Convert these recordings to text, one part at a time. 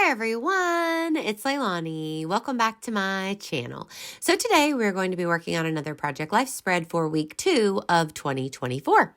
Hi everyone, it's Leilani. Welcome back to my channel. So today we're going to be working on another Project Life spread for week 2 of 2024.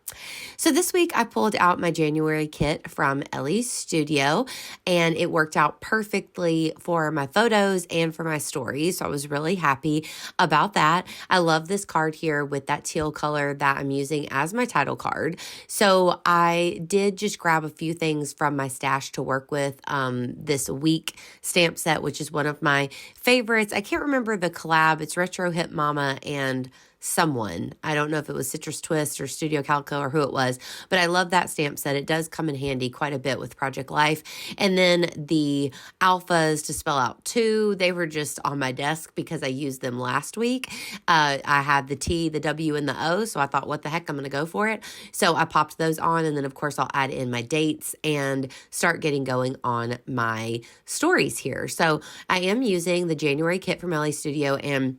So this week I pulled out my January kit from Ellie's Studio and it worked out perfectly for my photos and for my stories. So I was really happy about that. I love this card here with that teal color that I'm using as my title card. So I did just grab a few things from my stash to work with this week stamp set, which is one of my favorites. I can't remember the collab. It's Retro Hip Mama and someone. I don't know if it was Citrus Twist or Studio Calico or who it was, but I love that stamp set. It does come in handy quite a bit with Project Life. And then the alphas to spell out 2, they were just on my desk because I used them last week. I had the T, the W, and the O, so I thought, what the heck, I'm going to go for it. So I popped those on, and then of course I'll add in my dates and start getting going on my stories here. So I am using the January kit from LA Studio, and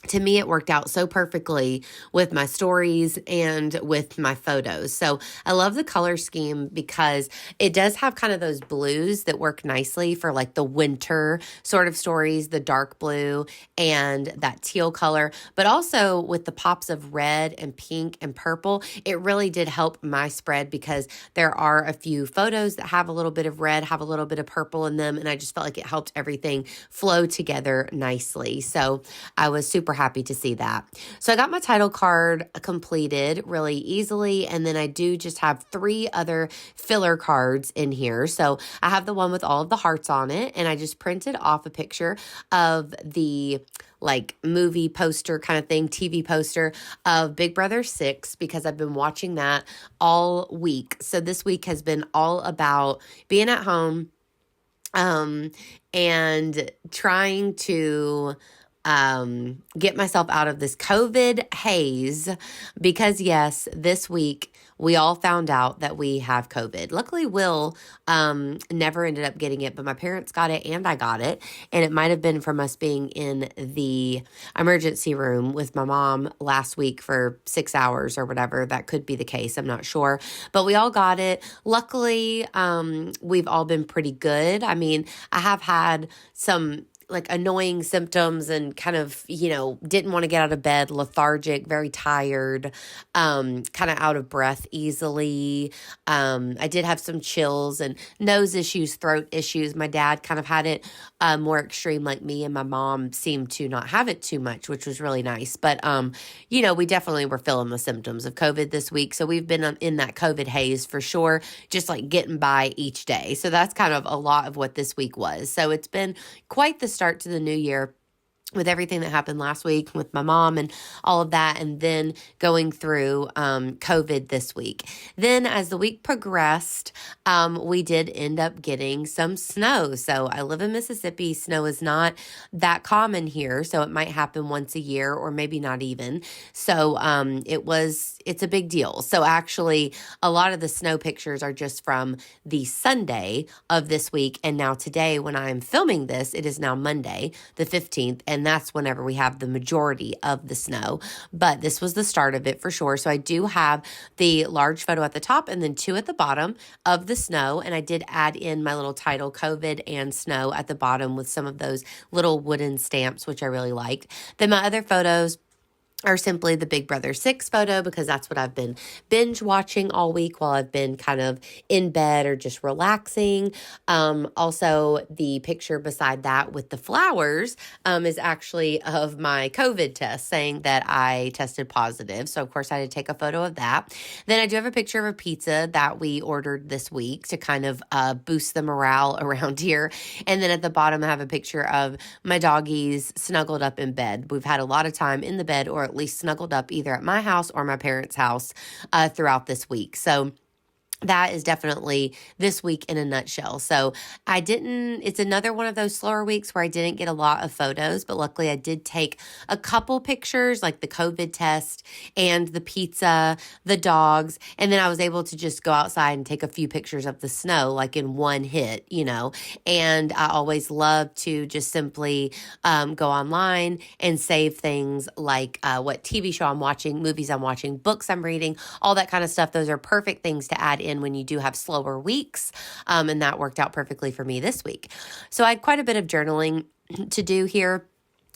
to me, it worked out so perfectly with my stories and with my photos. So I love the color scheme because it does have kind of those blues that work nicely for like the winter sort of stories, the dark blue and that teal color, but also with the pops of red and pink and purple. It really did help my spread because there are a few photos that have a little bit of red, have a little bit of purple in them, and I just felt like it helped everything flow together nicely. So I was super happy to see that. So I got my title card completed really easily, and then I do just have 3 other filler cards in here. So I have the one with all of the hearts on it, and I just printed off a picture of the like movie poster kind of thing, TV poster of Big Brother 6 because I've been watching that all week. So this week has been all about being at home and trying to get myself out of this COVID haze because yes, this week we all found out that we have COVID. Luckily, Will never ended up getting it, but my parents got it and I got it. And it might have been from us being in the emergency room with my mom last week for 6 hours or whatever. That could be the case. I'm not sure. But we all got it. Luckily, we've all been pretty good. I mean, I have had some like annoying symptoms and kind of, didn't want to get out of bed, lethargic, very tired, kind of out of breath easily. I did have some chills and nose issues, throat issues. My dad kind of had it more extreme like me, and my mom seemed to not have it too much, which was really nice. But, we definitely were feeling the symptoms of COVID this week. So we've been in that COVID haze for sure, just like getting by each day. So that's kind of a lot of what this week was. So it's been quite the start to the new year with everything that happened last week with my mom and all of that, and then going through COVID this week. Then as the week progressed, we did end up getting some snow. So I live in Mississippi. Snow is not that common here, so it might happen once a year or maybe not even. So it's a big deal. So actually, a lot of the snow pictures are just from the Sunday of this week, and now today when I'm filming this, it is now Monday, the 15th, and that's whenever we have the majority of the snow. But this was the start of it for sure. So I do have the large photo at the top and then 2 at the bottom of the snow. And I did add in my little title, COVID and snow, at the bottom with some of those little wooden stamps, which I really liked. Then my other photos are simply the Big Brother 6 photo because that's what I've been binge watching all week while I've been kind of in bed or just relaxing. Also, the picture beside that with the flowers is actually of my COVID test saying that I tested positive. So, of course, I had to take a photo of that. Then I do have a picture of a pizza that we ordered this week to kind of boost the morale around here. And then at the bottom, I have a picture of my doggies snuggled up in bed. We've had a lot of time in the bed, or at least snuggled up either at my house or my parents' house throughout this week. So that is definitely this week in a nutshell. So it's another one of those slower weeks where I didn't get a lot of photos, but luckily I did take a couple pictures like the COVID test and the pizza, the dogs, and then I was able to just go outside and take a few pictures of the snow like in one hit, and I always love to just simply go online and save things like what TV show I'm watching, movies I'm watching, books I'm reading, all that kind of stuff. Those are perfect things to add in in when you do have slower weeks. And that worked out perfectly for me this week. So I had quite a bit of journaling to do here,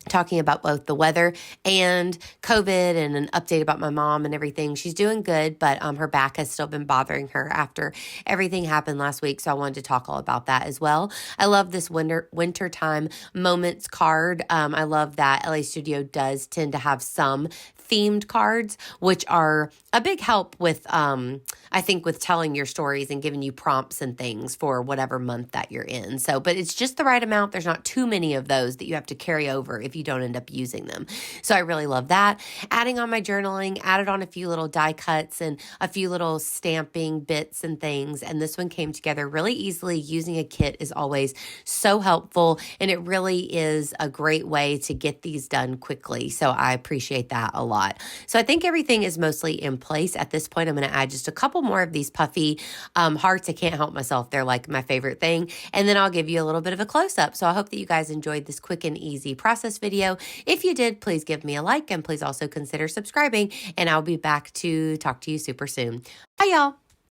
talking about both the weather and COVID and an update about my mom and everything. She's doing good, but her back has still been bothering her after everything happened last week. So I wanted to talk all about that as well. I love this wintertime moments card. I love that LA Studio does tend to have some themed cards, which are a big help with, I think, with telling your stories and giving you prompts and things for whatever month that you're in. So, but it's just the right amount. There's not too many of those that you have to carry over if you don't end up using them. So I really love that. Adding on my journaling, added on a few little die cuts and a few little stamping bits and things. And this one came together really easily. Using a kit is always so helpful, and it really is a great way to get these done quickly. So I appreciate that a lot. So I think everything is mostly in place at this point. I'm going to add just a couple more of these puffy hearts. I can't help myself. They're like my favorite thing. And then I'll give you a little bit of a close-up. So I hope that you guys enjoyed this quick and easy process video. If you did, please give me a like, and please also consider subscribing, and I'll be back to talk to you super soon. Bye, y'all.